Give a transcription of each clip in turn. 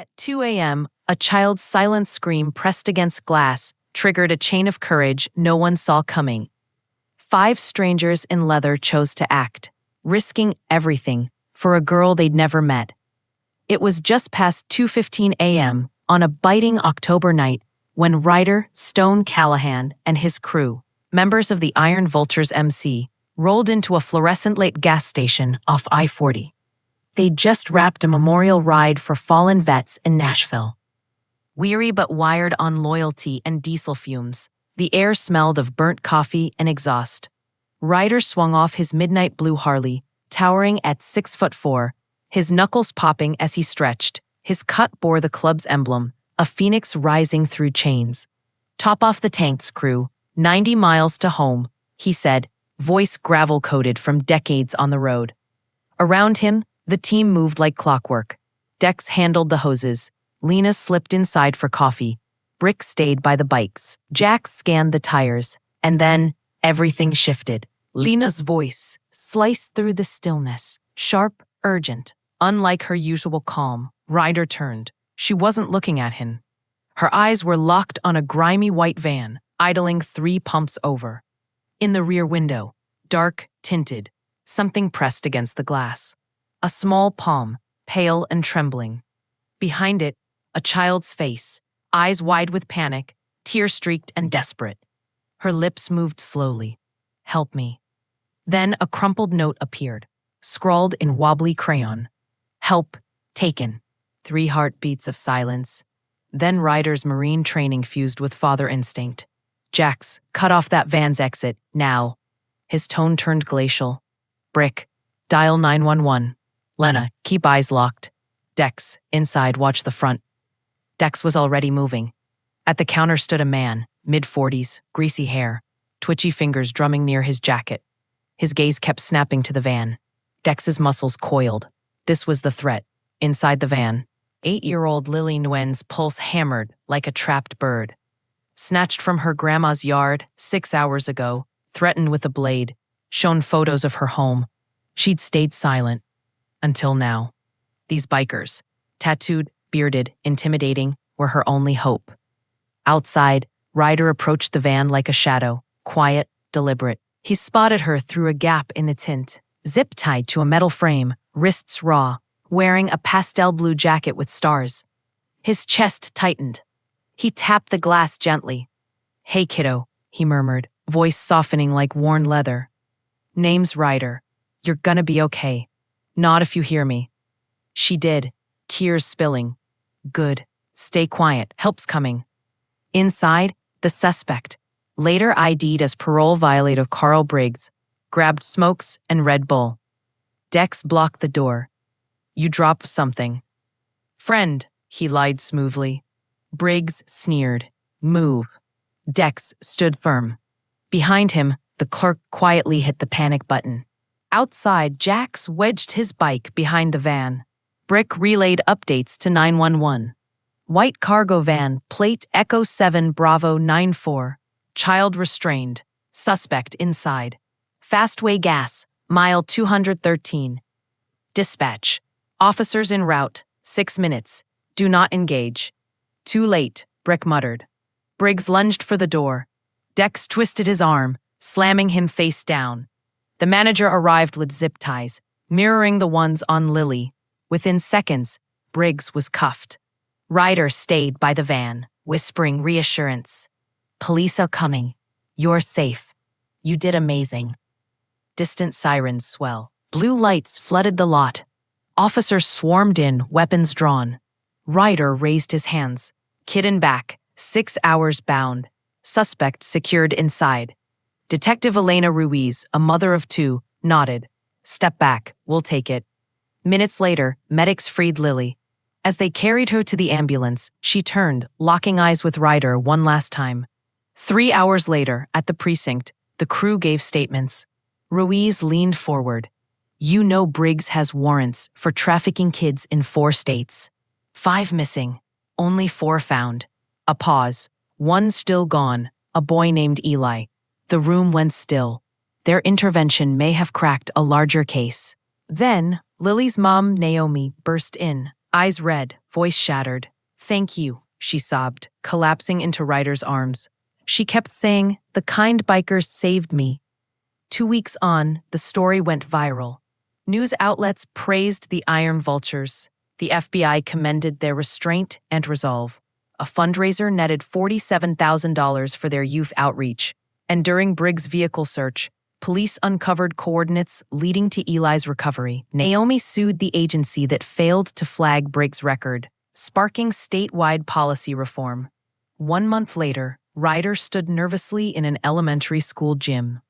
At 2 a.m., a child's silent scream pressed against glass triggered a chain of courage no one saw coming. 5 strangers in leather chose to act, risking everything for a girl they'd never met. It was just past 2:15 a.m. on a biting October night when writer Stone Callahan and his crew, members of the Iron Vultures MC, rolled into a fluorescent-lit gas station off I-40. They'd just wrapped a memorial ride for fallen vets in Nashville. Weary but wired on loyalty and diesel fumes, the air smelled of burnt coffee and exhaust. Ryder swung off his midnight blue Harley, towering at 6'4", his knuckles popping as he stretched. His cut bore the club's emblem, a phoenix rising through chains. "Top off the tanks, crew. 90 miles to home," he said, voice gravel-coated from decades on the road. Around him, the team moved like clockwork. Dex handled the hoses. Lena slipped inside for coffee. Brick stayed by the bikes. Jack scanned the tires. And then, everything shifted. Lena's voice sliced through the stillness, sharp, urgent. Unlike her usual calm, Ryder turned. She wasn't looking at him. Her eyes were locked on a grimy white van, idling 3 pumps over. In the rear window, dark, tinted, something pressed against the glass. A small palm, pale and trembling. Behind it, a child's face, eyes wide with panic, tear-streaked and desperate. Her lips moved slowly. "Help me." Then a crumpled note appeared, scrawled in wobbly crayon. "Help, taken." 3 heartbeats of silence. Then Ryder's marine training fused with father instinct. "Jax, cut off that van's exit, now." His tone turned glacial. "Brick, dial 911. Lena, keep eyes locked. Dex, inside, watch the front." Dex was already moving. At the counter stood a man, mid-40s, greasy hair, twitchy fingers drumming near his jacket. His gaze kept snapping to the van. Dex's muscles coiled. This was the threat. Inside the van, 8-year-old Lily Nguyen's pulse hammered like a trapped bird. Snatched from her grandma's yard 6 hours ago, threatened with a blade, shown photos of her home. She'd stayed silent. Until now. These bikers, tattooed, bearded, intimidating, were her only hope. Outside, Ryder approached the van like a shadow, quiet, deliberate. He spotted her through a gap in the tint, zip-tied to a metal frame, wrists raw, wearing a pastel blue jacket with stars. His chest tightened. He tapped the glass gently. "Hey, kiddo," he murmured, voice softening like worn leather. "Name's Ryder. You're gonna be okay. Nod if you hear me." She did, tears spilling. "Good. Stay quiet. Help's coming." Inside, the suspect, later ID'd as parole violator Carl Briggs, grabbed smokes and Red Bull. Dex blocked the door. "You dropped something." "Friend," he lied smoothly. Briggs sneered. "Move." Dex stood firm. Behind him, the clerk quietly hit the panic button. Outside, Jax wedged his bike behind the van. Brick relayed updates to 911. "White cargo van, plate Echo 7 Bravo 94. Child restrained. Suspect inside. Fastway gas, mile 213. Dispatch. Officers en route, 6 minutes. Do not engage." "Too late," Brick muttered. Briggs lunged for the door. Dex twisted his arm, slamming him face down. The manager arrived with zip ties, mirroring the ones on Lily. Within seconds, Briggs was cuffed. Ryder stayed by the van, whispering reassurance. "Police are coming. You're safe. You did amazing." Distant sirens swell. Blue lights flooded the lot. Officers swarmed in, weapons drawn. Ryder raised his hands. Kid in back, 6 hours bound. Suspect secured inside. Detective Elena Ruiz, a mother of 2, nodded. "Step back, we'll take it." Minutes later, medics freed Lily. As they carried her to the ambulance, she turned, locking eyes with Ryder one last time. 3 hours later, at the precinct, the crew gave statements. Ruiz leaned forward. "You know Briggs has warrants for trafficking kids in 4 states. 5 missing, only 4 found." A pause. "1 still gone, a boy named Eli." The room went still. Their intervention may have cracked a larger case. Then, Lily's mom, Naomi, burst in, Eyes red, voice shattered. "Thank you," she sobbed, collapsing into Ryder's arms. She kept saying, "The kind bikers saved me." 2 weeks on, the story went viral. News outlets praised the Iron Vultures. The FBI commended their restraint and resolve. A fundraiser netted $47,000 for their youth outreach. And during Briggs' vehicle search, police uncovered coordinates leading to Eli's recovery. Naomi sued the agency that failed to flag Briggs' record, sparking statewide policy reform. 1 month later, Ryder stood nervously in an elementary school gym.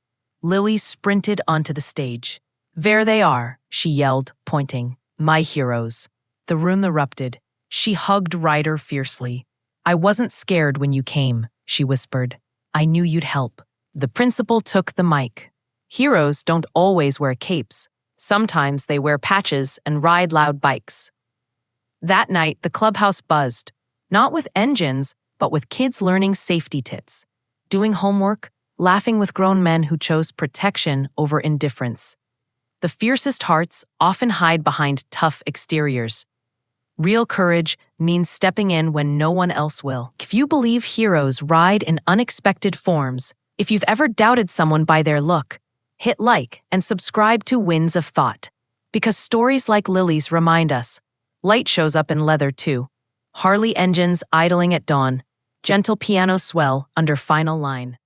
Lily sprinted onto the stage. "There they are," she yelled, pointing. "My heroes." The room erupted. She hugged Ryder fiercely. "I wasn't scared when you came," she whispered. "I knew you'd help." The principal took the mic. "Heroes don't always wear capes. Sometimes they wear patches and ride loud bikes." That night, the clubhouse buzzed, not with engines, but with kids learning safety tips, doing homework, laughing with grown men who chose protection over indifference. The fiercest hearts often hide behind tough exteriors. Real courage means stepping in when no one else will. If you believe heroes ride in unexpected forms, if you've ever doubted someone by their look, hit like and subscribe to Winds of Thought. Because stories like Lily's remind us, light shows up in leather too. Harley engines idling at dawn, gentle piano swell under final line.